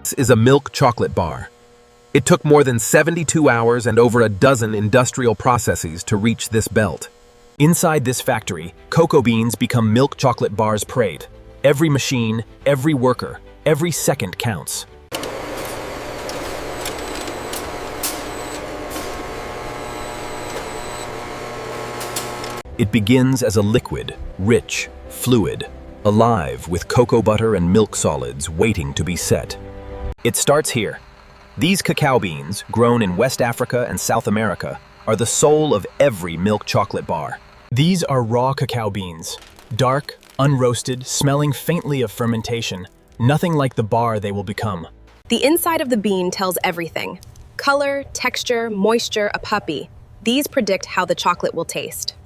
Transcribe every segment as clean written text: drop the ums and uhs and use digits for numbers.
This is a milk chocolate bar. It took more than 72 hours and over a dozen industrial processes to reach this belt. Inside this factory, cocoa beans become milk chocolate bars parade. Every machine, every worker, every second counts. It begins as a liquid, rich, fluid, alive with cocoa butter and milk solids waiting to be set. It starts here. These cacao beans, grown in West Africa and South America, are the soul of every milk chocolate bar. These are raw cacao beans, dark, unroasted, smelling faintly of fermentation, nothing like the bar they will become. The inside of the bean tells everything. Color, texture, moisture, a puppy. These predict how the chocolate will taste.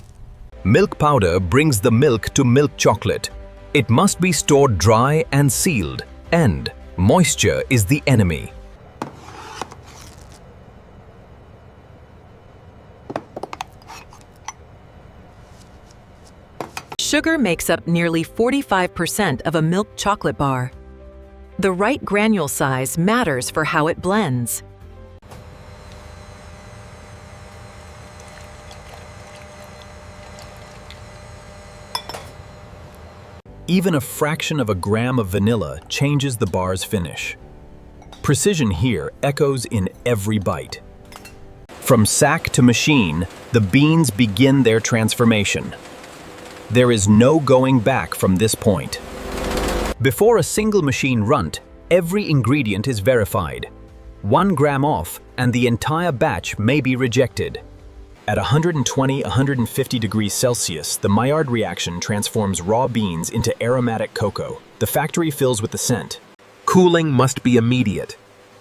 Milk powder brings the milk to milk chocolate. It must be stored dry and sealed, and moisture is the enemy. Sugar makes up nearly 45% of a milk chocolate bar. The right granule size matters for how it blends. Even a fraction of a gram of vanilla changes the bar's finish. Precision here echoes in every bite. From sack to machine, the beans begin their transformation. There is no going back from this point. Before a single machine runt, every ingredient is verified. 1 gram off, and the entire batch may be rejected. At 120–150 degrees Celsius, the Maillard reaction transforms raw beans into aromatic cocoa. The factory fills with the scent. Cooling must be immediate.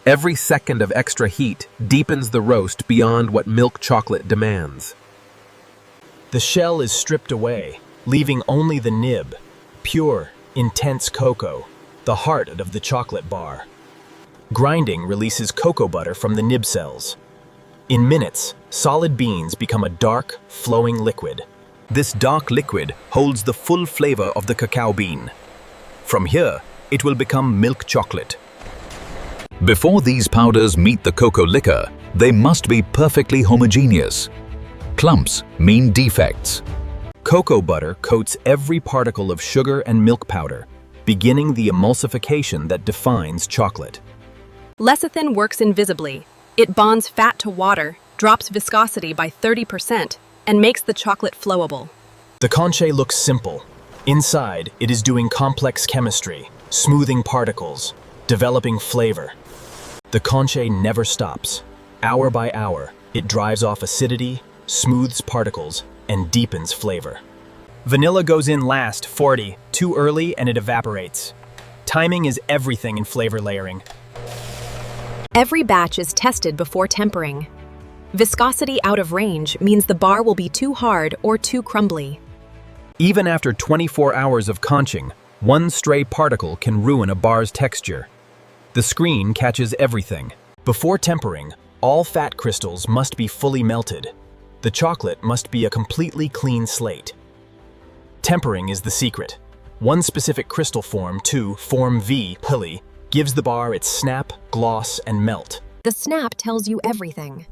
Every second of extra heat deepens the roast beyond what milk chocolate demands. The shell is stripped away, leaving only the nib, pure, intense cocoa, the heart of the chocolate bar. Grinding releases cocoa butter from the nib cells. In minutes, solid beans become a dark, flowing liquid. This dark liquid holds the full flavor of the cacao bean. From here, it will become milk chocolate. Before these powders meet the cocoa liquor, they must be perfectly homogeneous. Clumps mean defects. Cocoa butter coats every particle of sugar and milk powder, beginning the emulsification that defines chocolate. Lecithin works invisibly. It bonds fat to water, drops viscosity by 30%, and makes the chocolate flowable. The conche looks simple. Inside, it is doing complex chemistry, smoothing particles, developing flavor. The conche never stops. Hour by hour, it drives off acidity, smooths particles, and deepens flavor. Vanilla goes in last, 40, too early and it evaporates. Timing is everything in flavor layering. Every batch is tested before tempering. Viscosity out of range means the bar will be too hard or too crumbly. Even after 24 hours of conching, one stray particle can ruin a bar's texture. The screen catches everything. Before tempering, all fat crystals must be fully melted. The chocolate must be a completely clean slate. Tempering is the secret. One specific crystal form, form V, pili, gives the bar its snap, gloss, and melt. The snap tells you everything.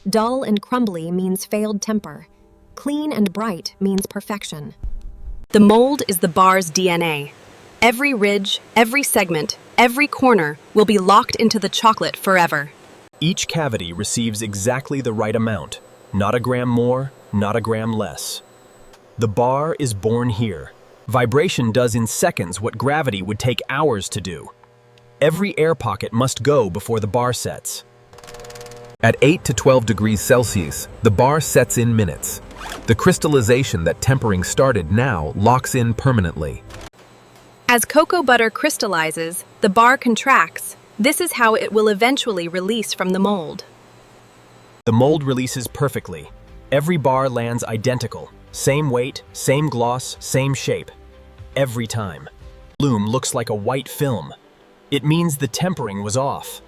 Dull and crumbly means failed temper. Clean and bright means perfection. The mold is the bar's DNA. Every ridge, every segment, every corner will be locked into the chocolate forever. Each cavity receives exactly the right amount. Not a gram more, not a gram less. The bar is born here. Vibration does in seconds what gravity would take hours to do. Every air pocket must go before the bar sets. At 8 to 12 degrees Celsius, the bar sets in minutes. The crystallization that tempering started now locks in permanently. As cocoa butter crystallizes, the bar contracts. This is how it will eventually release from the mold. The mold releases perfectly. Every bar lands identical. Same weight, same gloss, same shape. Every time. Bloom looks like a white film. It means the tempering was off.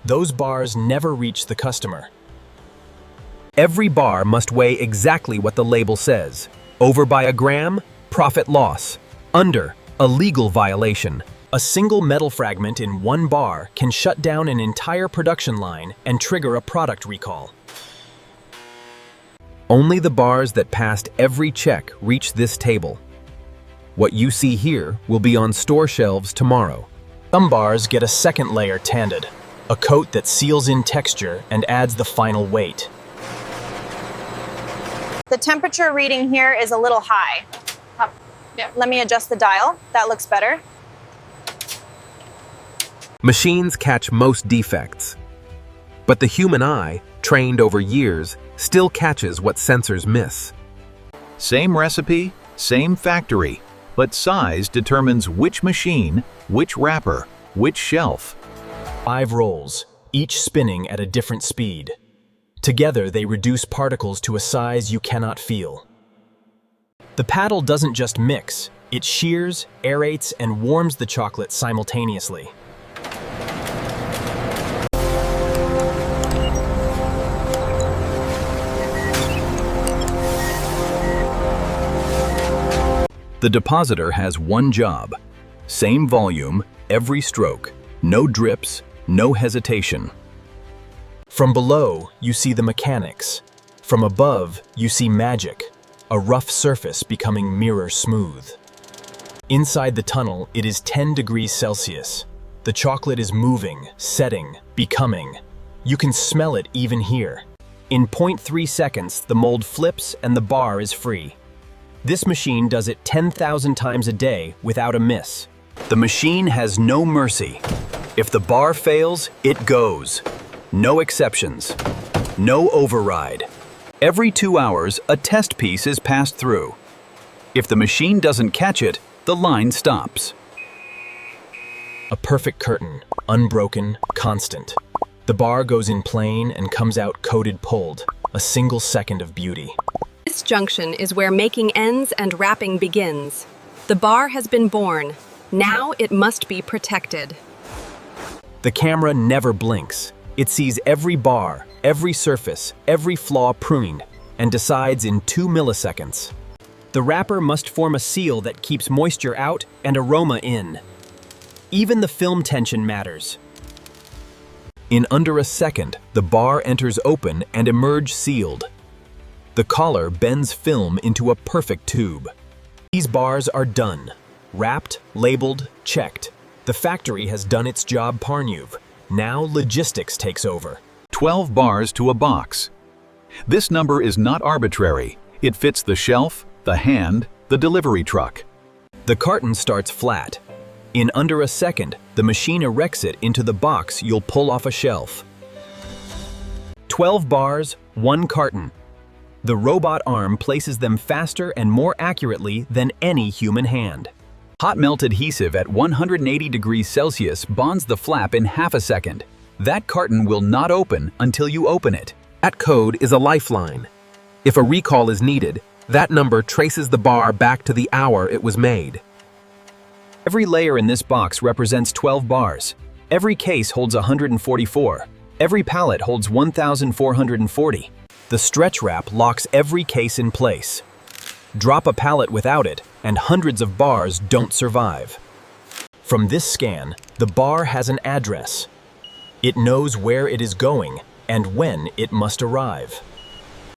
Those bars never reach the customer. Every bar must weigh exactly what the label says. Over by a gram, profit loss. Under, a legal violation. A single metal fragment in one bar can shut down an entire production line and trigger a product recall. Only the bars that passed every check reach this table. What you see here will be on store shelves tomorrow. Some bars get a second layer tanded, a coat that seals in texture and adds the final weight. The temperature reading here is a little high. Let me adjust the dial. That looks better. Machines catch most defects, but the human eye, trained over years, still catches what sensors miss. Same recipe, same factory, but size determines which machine, which wrapper, which shelf. 5 rolls, each spinning at a different speed. Together, they reduce particles to a size you cannot feel. The paddle doesn't just mix, it shears, aerates, and warms the chocolate simultaneously. The depositor has one job. Same volume, every stroke. No drips, no hesitation. From below, you see the mechanics. From above, you see magic, a rough surface becoming mirror smooth. Inside the tunnel, it is 10 degrees Celsius. The chocolate is moving, setting, becoming. You can smell it even here. In 0.3 seconds, the mold flips and the bar is free. This machine does it 10,000 times a day without a miss. The machine has no mercy. If the bar fails, it goes. No exceptions. No override. Every 2 hours, a test piece is passed through. If the machine doesn't catch it, the line stops. A perfect curtain, unbroken, constant. The bar goes in plane and comes out coated pulled, a single second of beauty. This junction is where making ends and wrapping begins. The bar has been born. Now it must be protected. The camera never blinks. It sees every bar, every surface, every flaw pruned, and decides in 2 milliseconds. The wrapper must form a seal that keeps moisture out and aroma in. Even the film tension matters. In under a second, the bar enters open and emerges sealed. The collar bends film into a perfect tube. These bars are done. Wrapped, labeled, checked. The factory has done its job, Parnuve. Now logistics takes over. 12 bars to a box. This number is not arbitrary. It fits the shelf, the hand, the delivery truck. The carton starts flat. In under a second, the machine erects it into the box you'll pull off a shelf. 12 bars, 1 carton. The robot arm places them faster and more accurately than any human hand. Hot melt adhesive at 180 degrees Celsius bonds the flap in half a second. That carton will not open until you open it. That code is a lifeline. If a recall is needed, that number traces the bar back to the hour it was made. Every layer in this box represents 12 bars. Every case holds 144. Every pallet holds 1,440. The stretch wrap locks every case in place. Drop a pallet without it, and hundreds of bars don't survive. From this scan, the bar has an address. It knows where it is going and when it must arrive.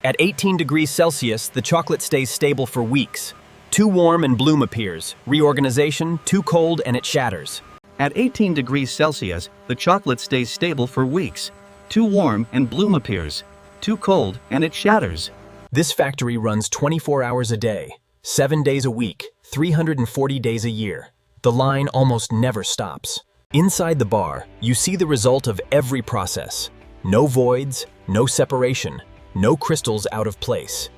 At 18 degrees Celsius, the chocolate stays stable for weeks. Too warm and bloom appears. Reorganization, too cold and it shatters. At 18 degrees Celsius, the chocolate stays stable for weeks. Too warm and bloom appears. Too cold and it shatters. This factory runs 24 hours a day, 7 days a week, 340 days a year. The line almost never stops. Inside the bar, you see the result of every process. No voids, no separation, no crystals out of place.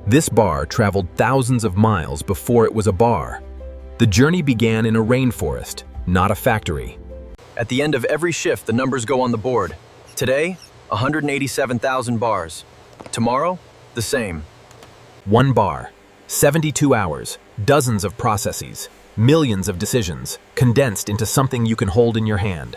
This bar traveled thousands of miles before it was a bar. The journey began in a rainforest, not a factory. At the end of every shift, the numbers go on the board. Today, 187,000 bars. Tomorrow, the same. 1 bar, 72 hours, dozens of processes, millions of decisions, condensed into something you can hold in your hand.